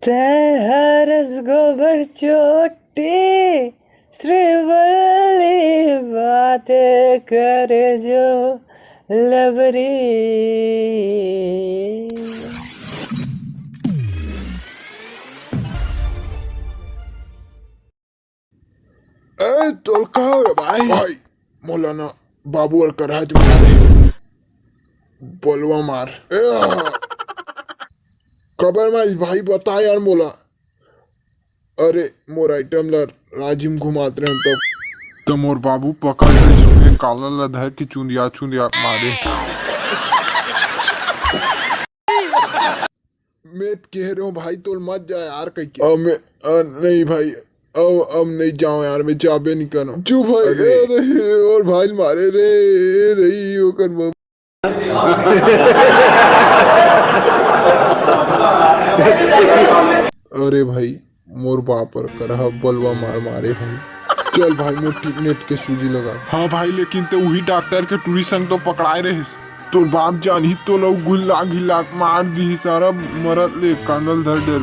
हरस गोबर चोटी श्रीवल्ली बातें करे जो लबरी। तोलका भाई मौलाना बाबू और कराज मारे बोलवा मार खबर मारी भाई बता यार मोला। अरे मोर आइटम ला राजिम घुमाते रहे तब मोर बाबू पकड़ के सुने काला लधर की चुंदिया चुंदिया मारे। मैं कह रहा हूँ भाई तो मत जा यार कहीं नहीं भाई अब नहीं जाओ यार मैं जाबे नहीं करना चुप भाई और भाई मारे रे रही होकर अरे भाई मोर बापर कर बलवा मार मारे भाई चल भाई मोर नेट के सूजी लगा। हाँ भाई लेकिन तो वही डॉक्टर के टूरी संग तो पकड़ाए रहे तो बाप जान ही तो लोग गुल्ला गिल्ला मार दी सारा मरद ले कांदल धर डर।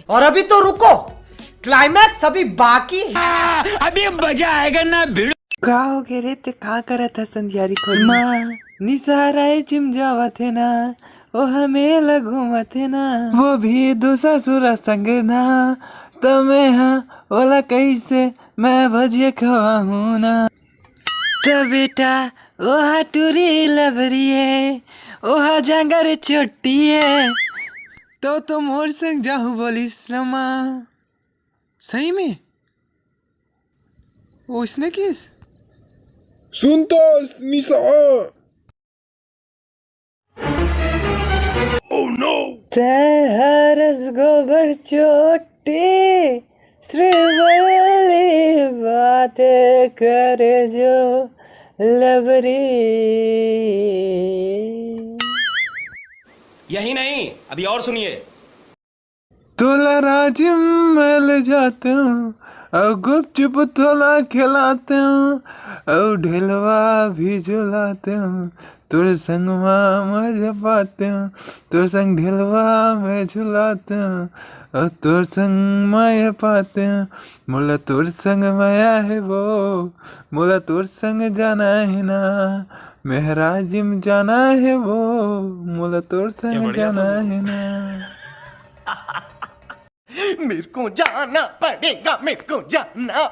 और अभी तो रुको क्लाइमैक्स अभी बाकी है। अभी मजा आएगा ना भिड़। का हो गए रे ते का करा था संध्यारी खोल माँ निसाराए चिम जावा थे ना ओ हमें लगूमा थे ना वो भी दूसरा सुरा संग ना तो मैं हाँ ओला कैसे मैं भजिए खवा हूँ ना तो बेटा ओहा टूरी लबरी है ओहा जांगर चोटी है तो तुम और संग जाहू बोलिस रमा सही में उसने किस सुन तो निशा हरस गोबर चोटी श्रीवल्ली बातें करे जो लबरी। यही नहीं अभी और सुनिए। तोला राजिम में ले जाते हूँ और गुपचुप तोला खिलाते हूँ और ढेलवा भी झुलाते हूँ तोर संग मजा पाते हूँ तोर संग ढेलवा में झुलाते हूँ और तोर संग माया पाते हूँ मोला तोर संग माया है वो मोला तोर संग जाना है ना मेहराजिम जाना है वो मोला तोर संग जाना है ना। मेरे को जाना पड़ेगा मेरे को जाना